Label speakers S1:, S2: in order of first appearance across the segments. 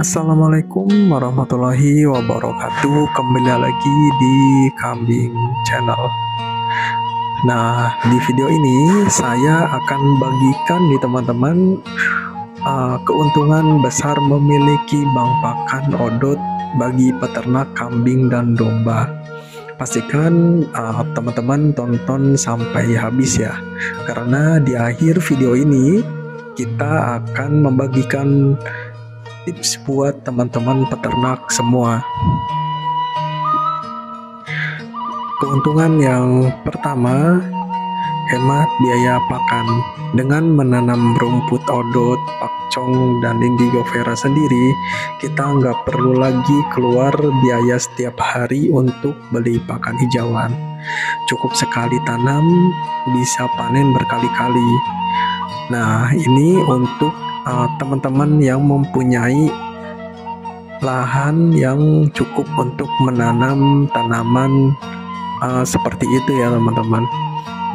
S1: Assalamualaikum warahmatullahi wabarakatuh. Kembali lagi di Kambing Channel. Nah, di video ini saya akan bagikan di teman-teman keuntungan besar memiliki bank pakan odot bagi peternak kambing dan domba. Pastikan teman-teman tonton sampai habis ya, karena di akhir video ini kita akan membagikan tips buat teman-teman peternak semua. Keuntungan yang pertama, hemat biaya pakan. Dengan menanam rumput odot, pakcong, dan indigo vera sendiri, kita nggak perlu lagi keluar biaya setiap hari untuk beli pakan hijauan. Cukup sekali tanam, bisa panen berkali-kali. Nah, ini untuk teman-teman yang mempunyai lahan yang cukup untuk menanam tanaman seperti itu ya teman-teman.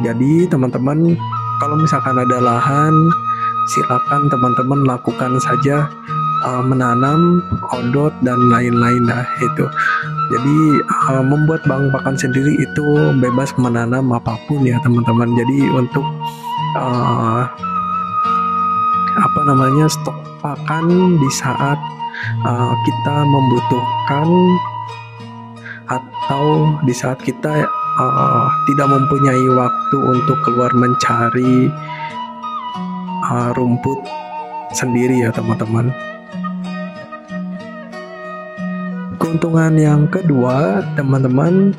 S1: Jadi teman-teman, kalau misalkan ada lahan, silakan teman-teman lakukan saja menanam odot dan lain-lain lah itu. Jadi membuat bank pakan sendiri itu bebas menanam apapun ya teman-teman. Jadi untuk stok pakan di saat kita membutuhkan atau di saat kita tidak mempunyai waktu untuk keluar mencari rumput sendiri ya teman-teman. Keuntungan yang kedua, teman-teman,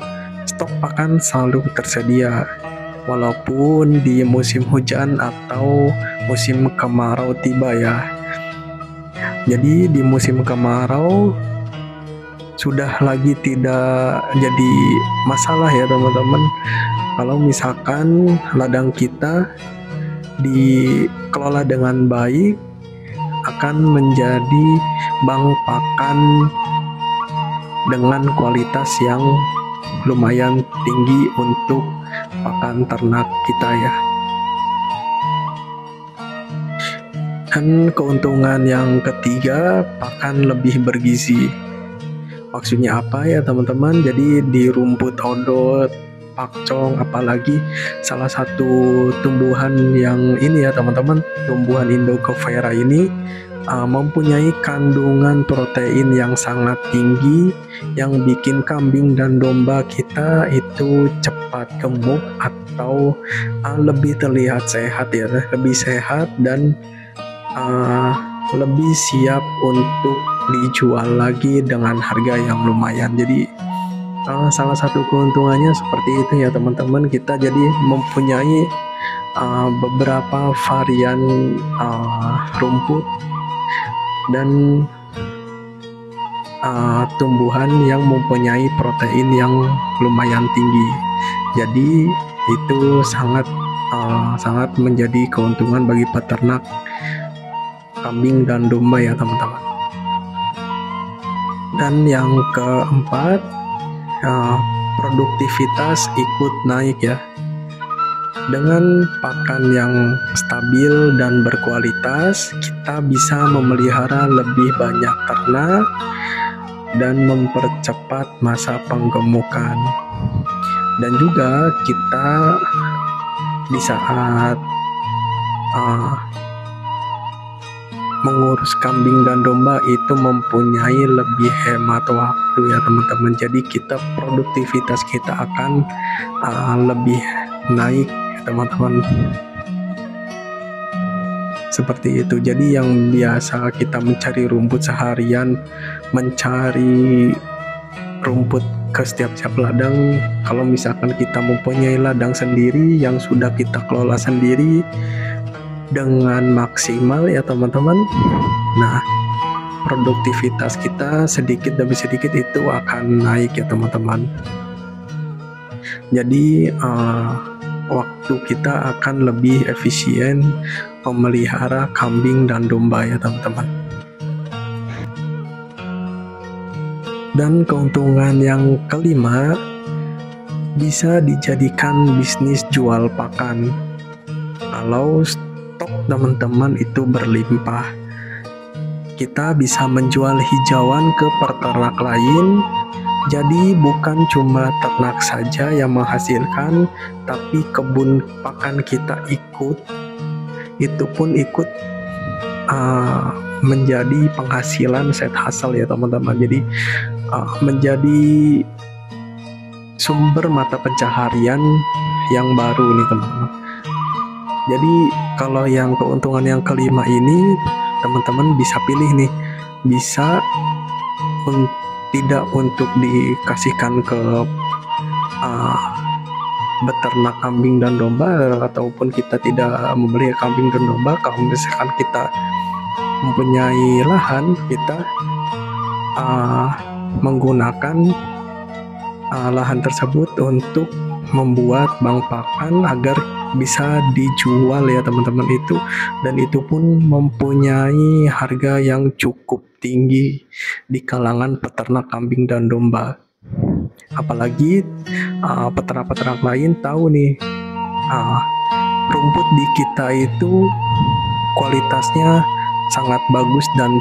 S1: stok pakan selalu tersedia walaupun di musim hujan atau musim kemarau tiba ya. Jadi di musim kemarau sudah lagi tidak jadi masalah ya teman-teman. Kalau misalkan ladang kita dikelola dengan baik, akan menjadi bank pakan dengan kualitas yang lumayan tinggi untuk pakan ternak kita ya. Dan keuntungan yang ketiga, pakan lebih bergizi. Maksudnya apa ya teman-teman? Jadi di rumput odot, pakcong, apalagi salah satu tumbuhan yang ini ya teman-teman, tumbuhan indigo vera ini mempunyai kandungan protein yang sangat tinggi yang bikin kambing dan domba kita itu cepat gemuk atau lebih terlihat sehat ya, lebih sehat dan lebih siap untuk dijual lagi dengan harga yang lumayan. Jadi salah satu keuntungannya seperti itu ya teman-teman, kita jadi mempunyai beberapa varian rumput dan tumbuhan yang mempunyai protein yang lumayan tinggi. Jadi itu sangat menjadi keuntungan bagi peternak kambing dan domba ya teman-teman. Dan yang keempat, produktivitas ikut naik ya. Dengan pakan yang stabil dan berkualitas, kita bisa memelihara lebih banyak ternak dan mempercepat masa penggemukan. Dan juga kita di saat mengurus kambing dan domba itu mempunyai lebih hemat waktu ya teman-teman. Jadi produktivitas kita akan lebih naik ya teman-teman. Seperti itu. Jadi yang biasa kita mencari rumput seharian, mencari rumput ke setiap ladang, kalau misalkan kita mempunyai ladang sendiri yang sudah kita kelola sendiri dengan maksimal ya teman-teman, nah produktivitas kita sedikit demi sedikit itu akan naik ya teman-teman. Jadi waktu kita akan lebih efisien memelihara kambing dan domba ya teman-teman. Dan keuntungan yang kelima, bisa dijadikan bisnis jual pakan. Kalau stok teman-teman itu berlimpah, kita bisa menjual hijauan ke peternak lain. Jadi bukan cuma ternak saja yang menghasilkan, tapi kebun pakan kita itu pun ikut menjadi penghasilan side hustle ya teman-teman. Jadi menjadi sumber mata pencaharian yang baru nih teman-teman. Jadi kalau yang keuntungan yang kelima ini teman-teman bisa pilih nih, bisa tidak untuk dikasihkan ke beternak kambing dan domba, ataupun kita tidak membeli kambing dan domba. Kalau misalkan kita mempunyai lahan, kita menggunakan lahan tersebut untuk membuat bank pakan agar bisa dijual ya teman-teman itu, dan itu pun mempunyai harga yang cukup tinggi di kalangan peternak kambing dan domba. Apalagi peternak-peternak lain tahu nih, rumput di kita itu kualitasnya sangat bagus dan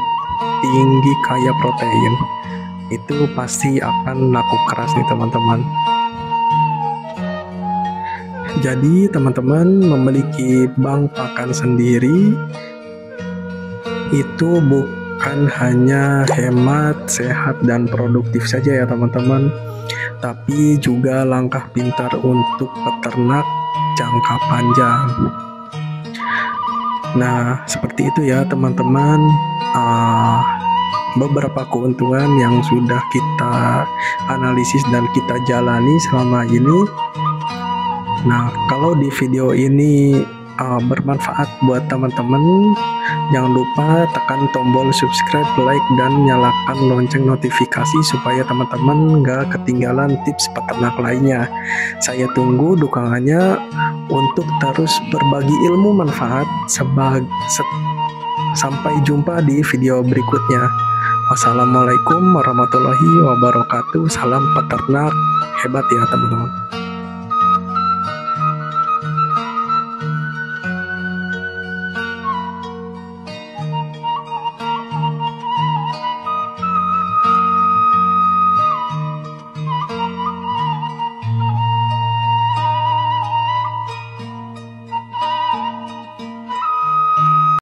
S1: tinggi, kaya protein. Itu pasti akan laku keras nih teman-teman. Jadi teman-teman memiliki bank pakan sendiri itu bukan hanya hemat, sehat, dan produktif saja ya teman-teman, tapi juga langkah pintar untuk peternak jangka panjang. Nah, seperti itu ya teman-teman, beberapa keuntungan yang sudah kita analisis dan kita jalani selama ini. Nah, kalau di video ini bermanfaat buat teman-teman, jangan lupa tekan tombol subscribe, like, dan nyalakan lonceng notifikasi supaya teman-teman nggak ketinggalan tips peternak lainnya. Saya tunggu dukungannya untuk terus berbagi ilmu manfaat. Sampai jumpa di video berikutnya. Wassalamualaikum warahmatullahi wabarakatuh. Salam peternak hebat ya teman-teman.